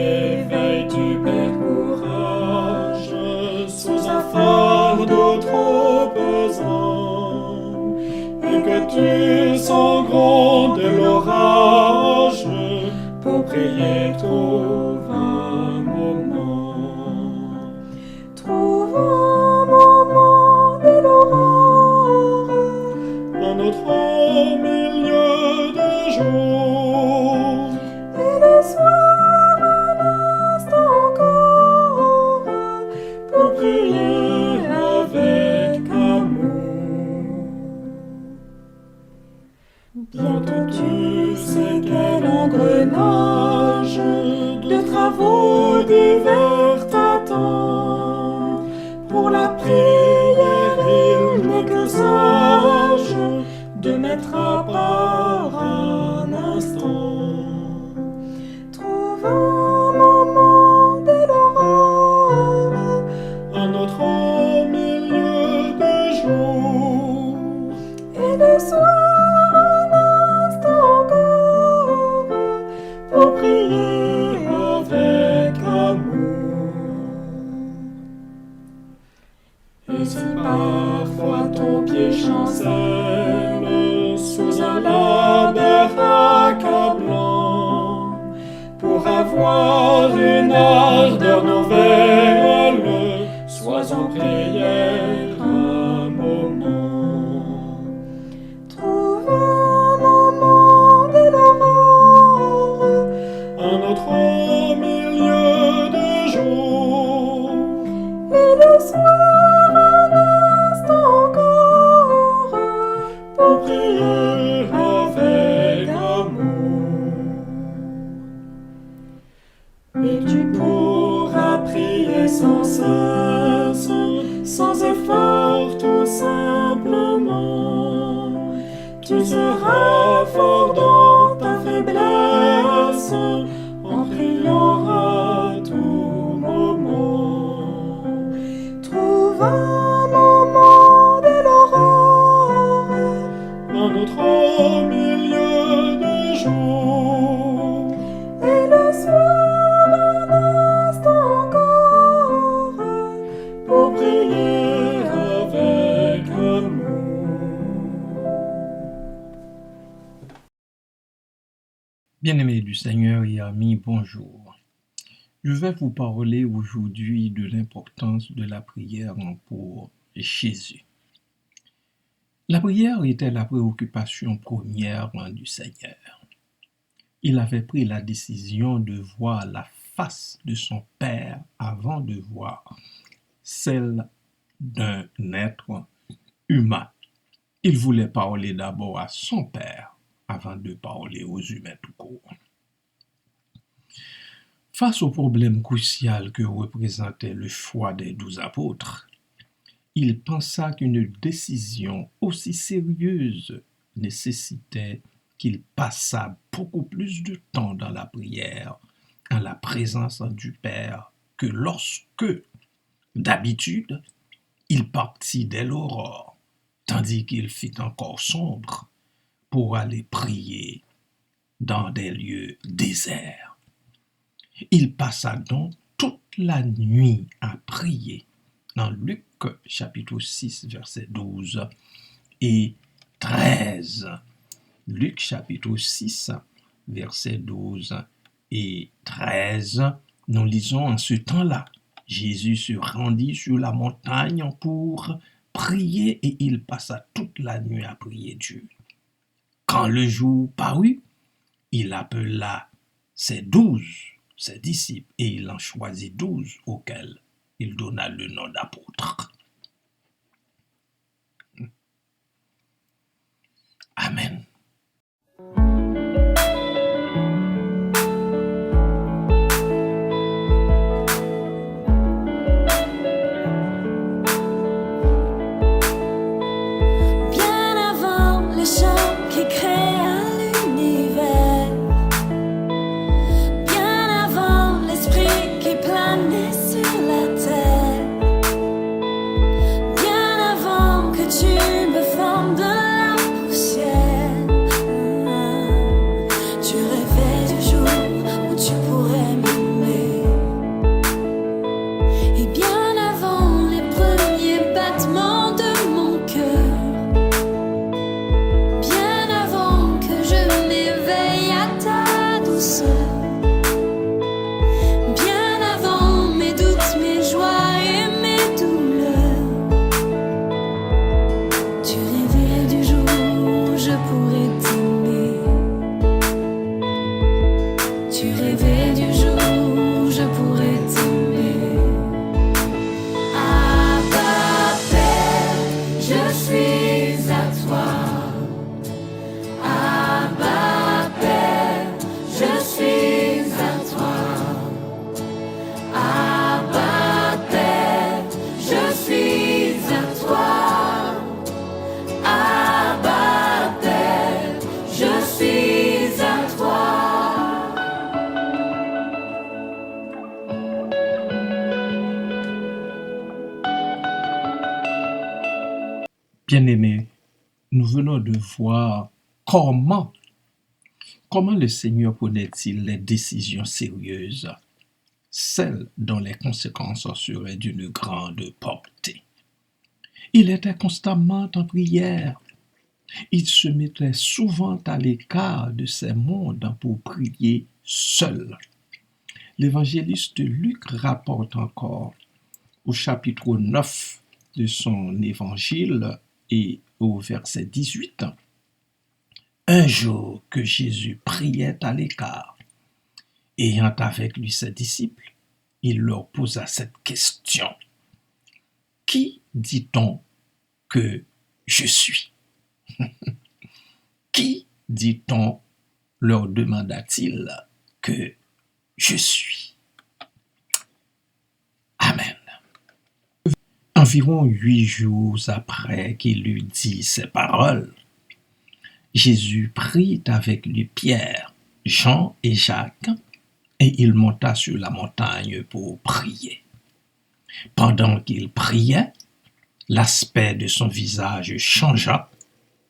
réveil, tu perds courage sous un fardeau trop pesant, et que tu sens gronder l'orage. Pour prier, trouve un moment. Trouve un moment de l'aurore, Un autre milieu de jour, et le soir un instant encore, pour prier avec amour. Bientôt tu sais quel engrenage de travaux divers t'attend. Pour la prière, il n'est que sage de mettre à part un instant. Trouve un moment de l'aurore, Un autre milieu de jour, et le soir un instant encore, pour prier avec amour. Et si parfois ton pied chancelle sous un labeur accablant, pour avoir une ardeur nouvelle, sois en prière un moment. Trouve un moment de l'aurore, Un autre milieu de jour, et le soir un instant encore, pour prier avec amour. Et tu pourras prier sans cesse, sans effort tout simplement. Tu seras fort dans ta faiblesse, en priant à tout moment. trouve un moment de l'aurore, Un autre milieu de jour, et le soir un instant encore, pour prier avec amour. Bien-aimés du Seigneur et amis, bonjour. Je vais vous parler aujourd'hui de l'importance de la prière pour Jésus. La prière était la préoccupation première du Seigneur. Il avait pris la décision de voir la face de son Père avant de voir celle d'un être humain. Il voulait parler d'abord à son Père avant de parler aux humains tout court. Face au problème crucial que représentait le choix des 12 apôtres, il pensa qu'une décision aussi sérieuse nécessitait qu'il passât beaucoup plus de temps dans la prière, en la présence du Père, que lorsque, d'habitude, il partit dès l'aurore, tandis qu'il fit encore sombre, pour aller prier dans des lieux déserts. Il passa donc toute la nuit à prier. Dans Luc chapitre 6, versets 12 et 13. Luc chapitre 6, versets 12 et 13, nous lisons: en ce temps-là, Jésus se rendit sur la montagne pour prier et il passa toute la nuit à prier Dieu. Quand le jour parut, il appela ses disciples, et il en choisit 12 auxquels il donna le nom d'apôtres. Amen. bien avant les chants qui créent l'univers, bien avant l'esprit qui planait sur la terre, bien avant que tu me formes de la poussière. Bien-aimés, nous venons de voir comment le Seigneur prenait-il les décisions sérieuses, celles dont les conséquences seraient d'une grande portée. Il était constamment en prière. Il se mettait souvent à l'écart de ces mondes pour prier seul. L'évangéliste Luc rapporte encore au chapitre 9 de son évangile et au verset 18. Un jour que Jésus priait à l'écart, ayant avec lui ses disciples, il leur posa cette question. Qui dit-on que je suis? Qui dit-on, leur demanda-t-il, que je suis? Amen. Environ 8 jours après qu'il eut dit ces paroles, Jésus prit avec lui Pierre, Jean et Jacques, et il monta sur la montagne pour prier. Pendant qu'il priait, l'aspect de son visage changea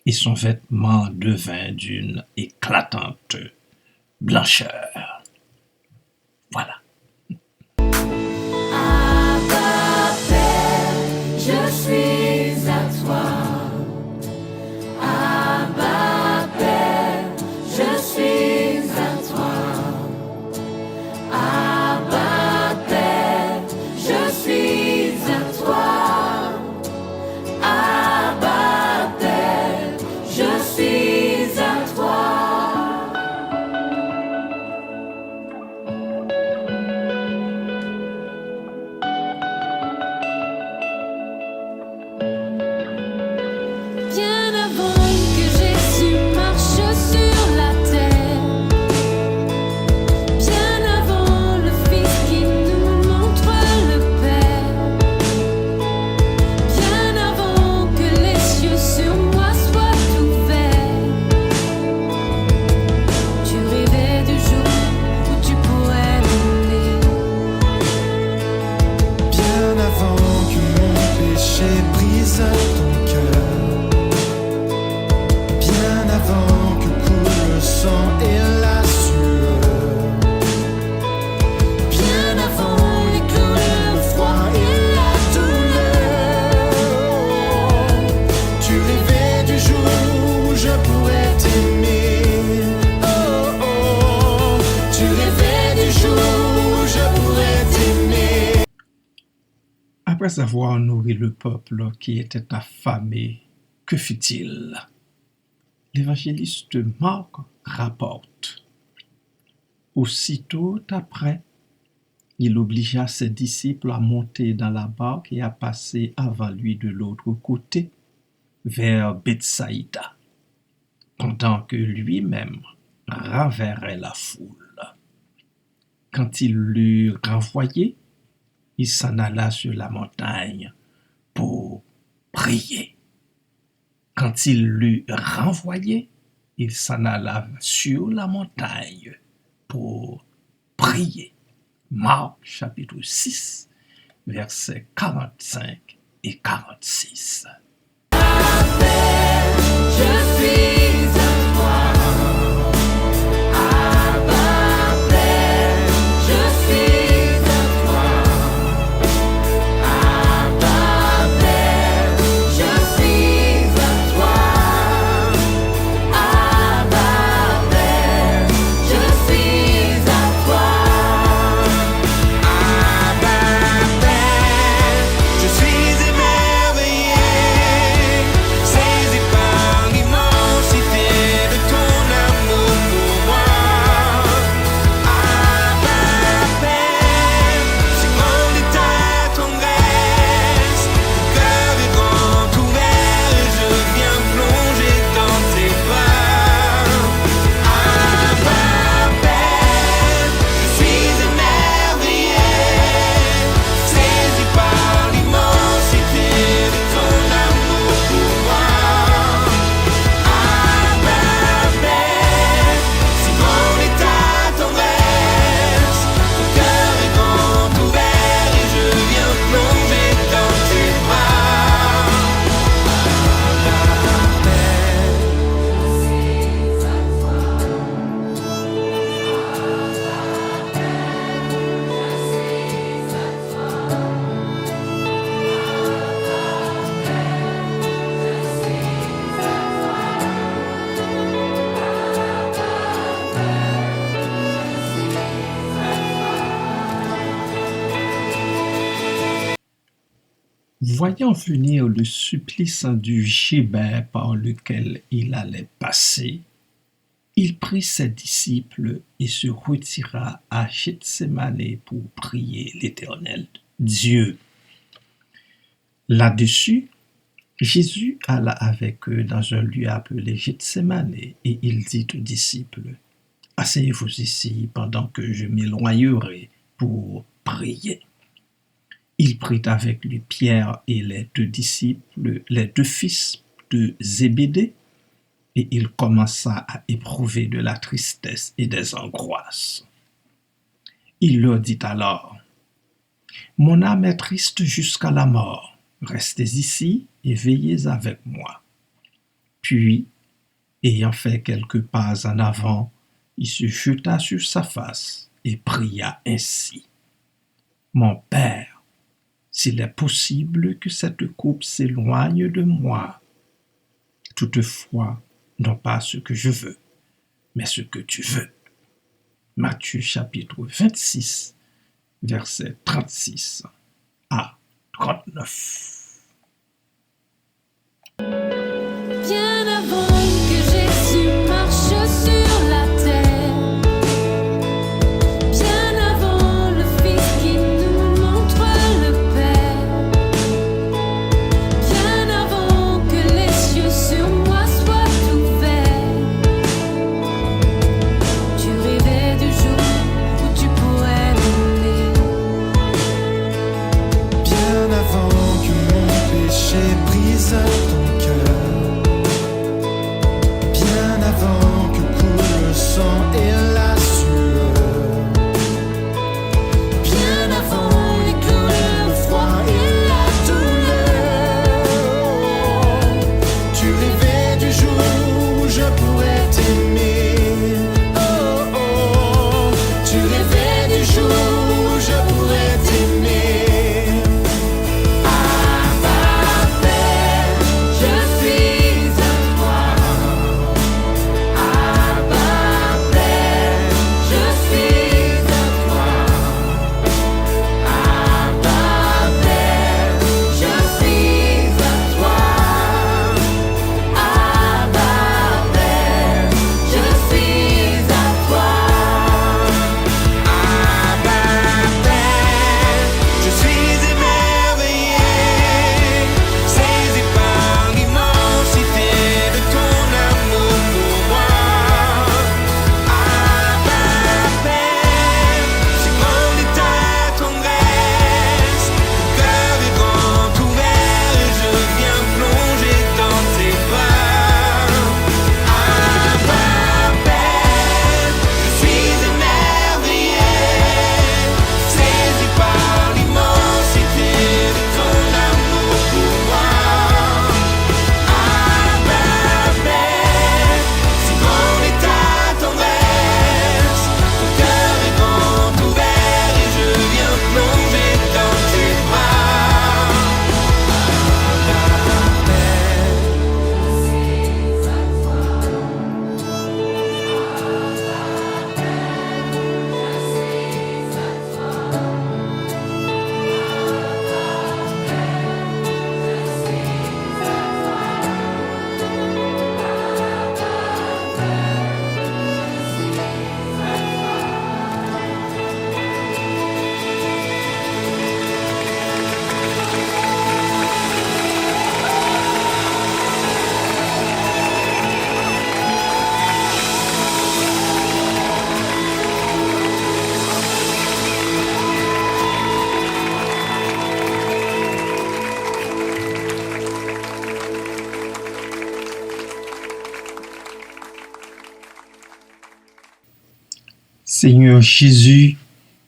et son vêtement devint d'une éclatante blancheur. Voilà. Abba, Père, je suis à toi. Abba, Père, je suis à toi. Abba, Père, je suis à toi. Abba, Père, je suis à toi. Bien avant que Jésus marche sur la terre, bien avant le Fils qui nous montre le Père, bien avant que les cieux sur moi soient ouverts, tu rêvais du jour où tu pourrais m'aimer. Bien avant que mon péché brise ton cœur, bien avant que coule le sang et la sueur, Bien avant les clous, le froid et la douleur, tu rêvais du jour où je pourrais t'aimer. Oh, oh, tu rêvais du jour où je pourrais t'aimer. Après avoir nourri le peuple qui était affamé, que fit-il? L'évangéliste Marc rapporte. Aussitôt après, il obligea ses disciples à monter dans la barque et à passer avant lui de l'autre côté, vers Bethsaïda, pendant que lui-même renverrait la foule. Quand il l'eut renvoyé, il s'en alla sur la montagne pour prier. Quand il l'eut renvoyé, il s'en alla sur la montagne pour prier. Marc chapitre 6, versets 45 et 46. je suis à toi. Abba, Père, je suis à toi. Abba, Père, je suis à toi. Abba, Père, je suis à toi. Abba, Père, je suis émerveillé, saisi par l'immense Voyant venir le supplice du gibet par lequel il allait passer, il prit ses disciples et se retira à Gethsémané pour prier l'Éternel Dieu. Là-dessus, Jésus alla avec eux dans un lieu appelé Gethsémané et il dit aux disciples, « Asseyez-vous ici pendant que je m'éloignerai pour prier. » Il prit avec lui Pierre et les deux disciples, les deux fils de Zébédée, et il commença à éprouver de la tristesse et des angoisses. Il leur dit alors, « Mon âme est triste jusqu'à la mort. Restez ici et veillez avec moi. » Puis, ayant fait quelques pas en avant, il se jeta sur sa face et pria ainsi. « Mon Père, s'il est possible que cette coupe s'éloigne de moi. Toutefois, non pas ce que je veux, mais ce que tu veux. » Matthieu chapitre 26, versets 36 à 39. Bien avant que Jésus marche sur la terre, bien avant le Fils qui nous montre le Père, bien avant que les cieux sur moi soient ouverts, tu rêvais du jour où tu pourrais m'aimer. Bien avant que mon péché brise ton cœur, bien avant que coule le sang et la sueur, bien avant les clous, le froid et la douleur, tu rêvais du jour où je pourrais t'aimer. Oh, oh, tu rêvais du jour où je pourrais t'aimer. Abba Père, je suis à toi. Abba Père, je suis à toi. Abba Père, je suis à toi. Abba Père, je suis à toi. Abba Père, je suis émerveillé, saisi par l'immensité de ton amour pour moi. Abba Père, si grande est ta tendresse, mon cœur est grand ouvert et je viens plonger dans tes bras. Abba Père, je suis émerveillé, saisi par l'immensité de ton amour pour moi. Abba Père, si grande est ta tendresse, mon cœur est grand ouvert et je viens plonger dans tes bras. Abba Père. Seigneur Jésus,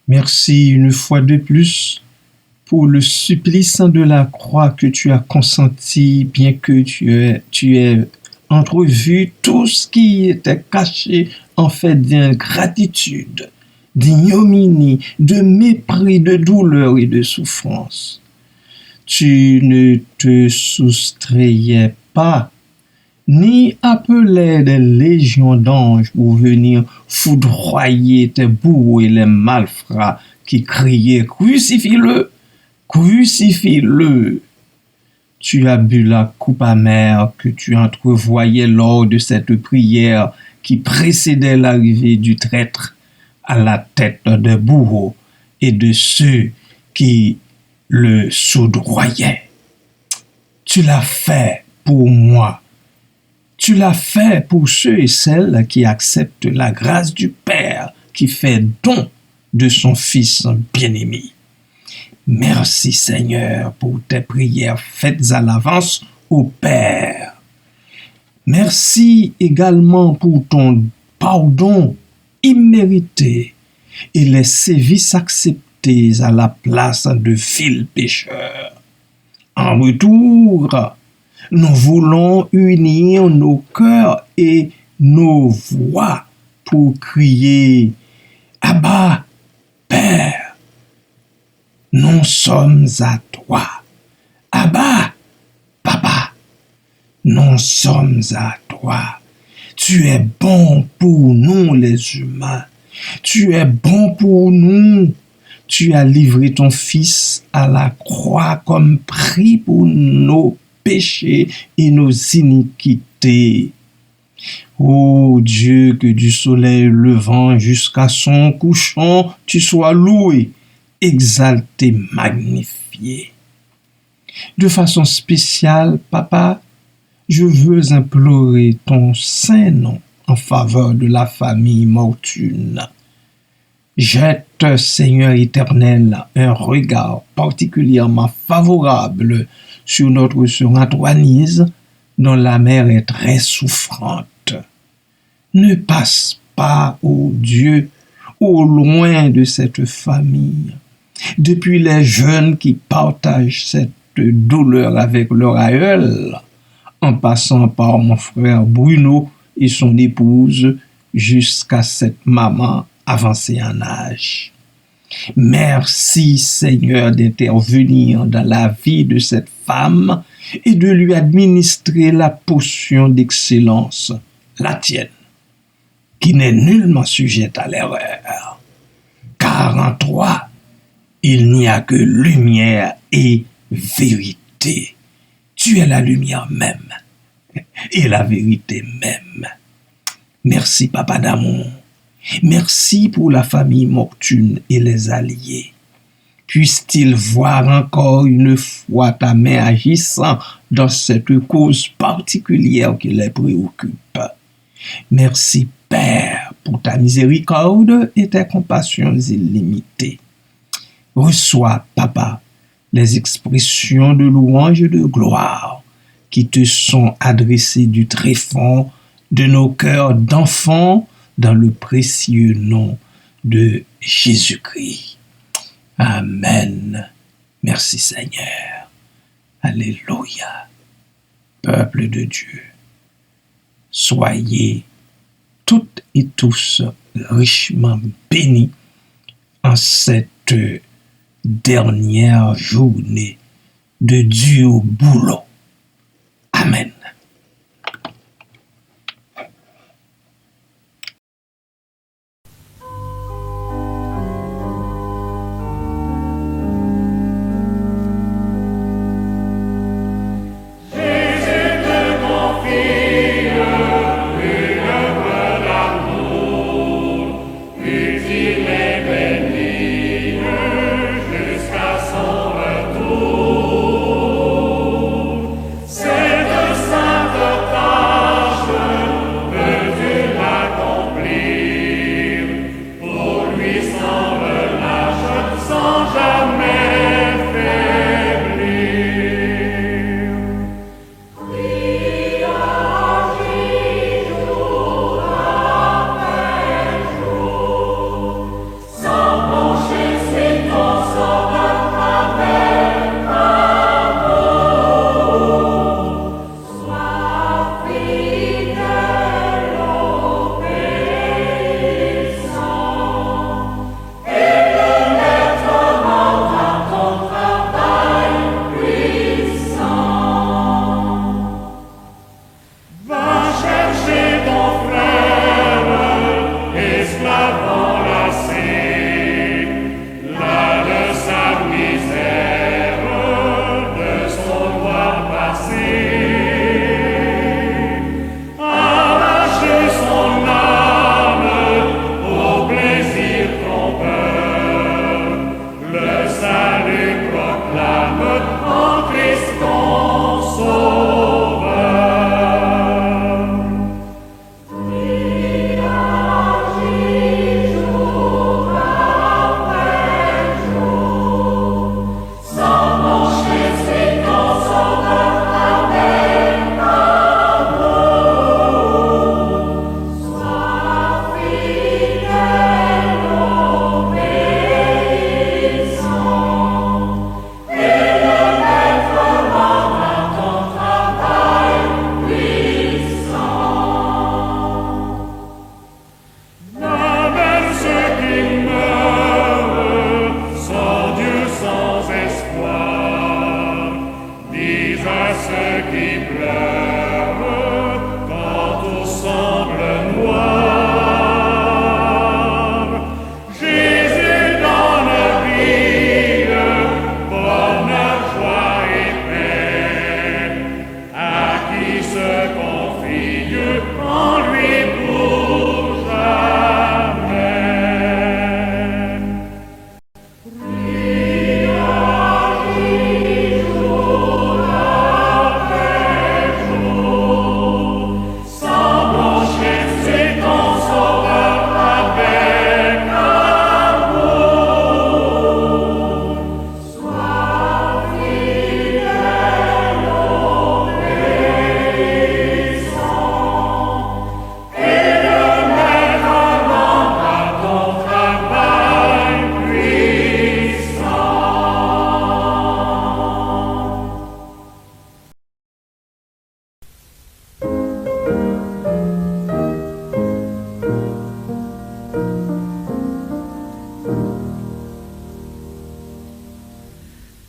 merci une fois de plus pour le supplice de la croix que tu as consenti, bien que tu aies entrevu tout ce qui était caché en fait d'ingratitude, d'ignominie, de mépris, de douleur et de souffrance. Tu ne te soustrayais pas, ni appelais des légions d'anges pour venir foudroyer tes bourreaux et les malfrats qui criaient « Crucifie-le! Crucifie-le » Tu as bu la coupe amère que tu entrevoyais lors de cette prière qui précédait l'arrivée du traître à la tête des bourreaux et de ceux qui le soudoyaient. Tu l'as fait pour moi. Tu l'as fait pour ceux et celles qui acceptent la grâce du Père qui fait don de son Fils bien-aimé. Merci Seigneur pour tes prières faites à l'avance au Père. Merci également pour ton pardon immérité et les sévices acceptés à la place de vils pécheurs. En retour, nous voulons unir nos cœurs et nos voix pour crier « Abba, Père !» Nous sommes à toi. Abba, Papa, nous sommes à toi. Tu es bon pour nous les humains. Tu es bon pour nous. Tu as livré ton Fils à la croix comme prix pour nos péchés et nos iniquités. Ô Dieu, que du soleil levant jusqu'à son couchant, tu sois loué, exalté, magnifié. De façon spéciale, Papa, je veux implorer ton saint nom en faveur de la famille Mortune. Jette, Seigneur éternel, un regard particulièrement favorable sur notre sœur Antoinise, dont la mère est très souffrante. Ne passe pas, ô Dieu, au loin de cette famille. Depuis les jeunes qui partagent cette douleur avec leur aïeul, en passant par mon frère Bruno et son épouse, jusqu'à cette maman avancée en âge. Merci Seigneur d'intervenir dans la vie de cette femme et de lui administrer la potion d'excellence, la tienne, qui n'est nullement sujette à l'erreur. Car en toi, il n'y a que lumière et vérité. Tu es la lumière même et la vérité même. Merci Papa d'amour. Merci pour la famille Mortune et les alliés. Puisse-t-il voir encore une fois ta main agissant dans cette cause particulière qui les préoccupe. Merci Père pour ta miséricorde et tes compassions illimitées. Reçois, Papa, les expressions de louange et de gloire qui te sont adressées du tréfonds de nos cœurs d'enfants dans le précieux nom de Jésus-Christ. Amen. Merci Seigneur. Alléluia. Peuple de Dieu, soyez toutes et tous richement bénis en cette dernière journée de Dieu au boulot. Amen. C'est de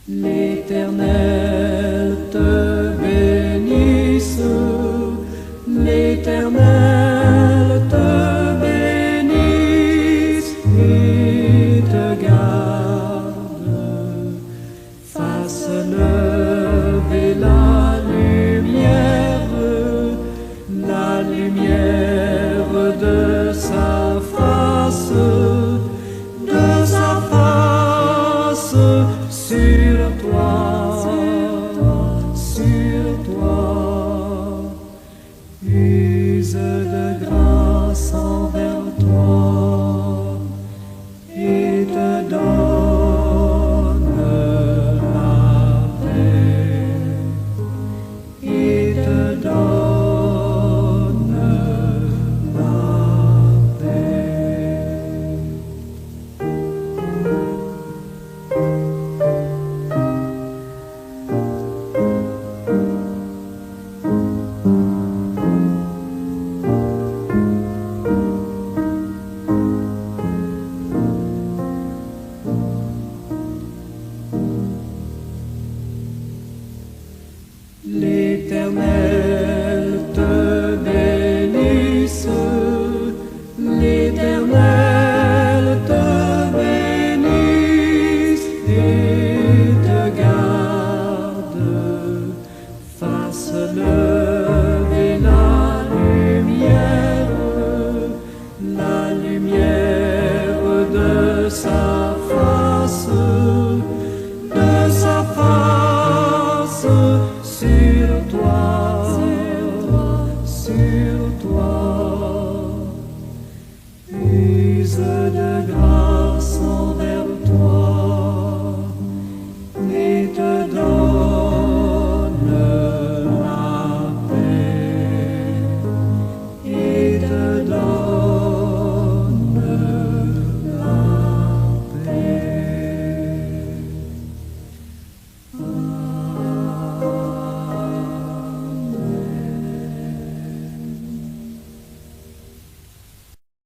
L'Éternel te bénisse, l'Éternel te bénisse et te garde. Fasse lever la lumière de sa face sur toi.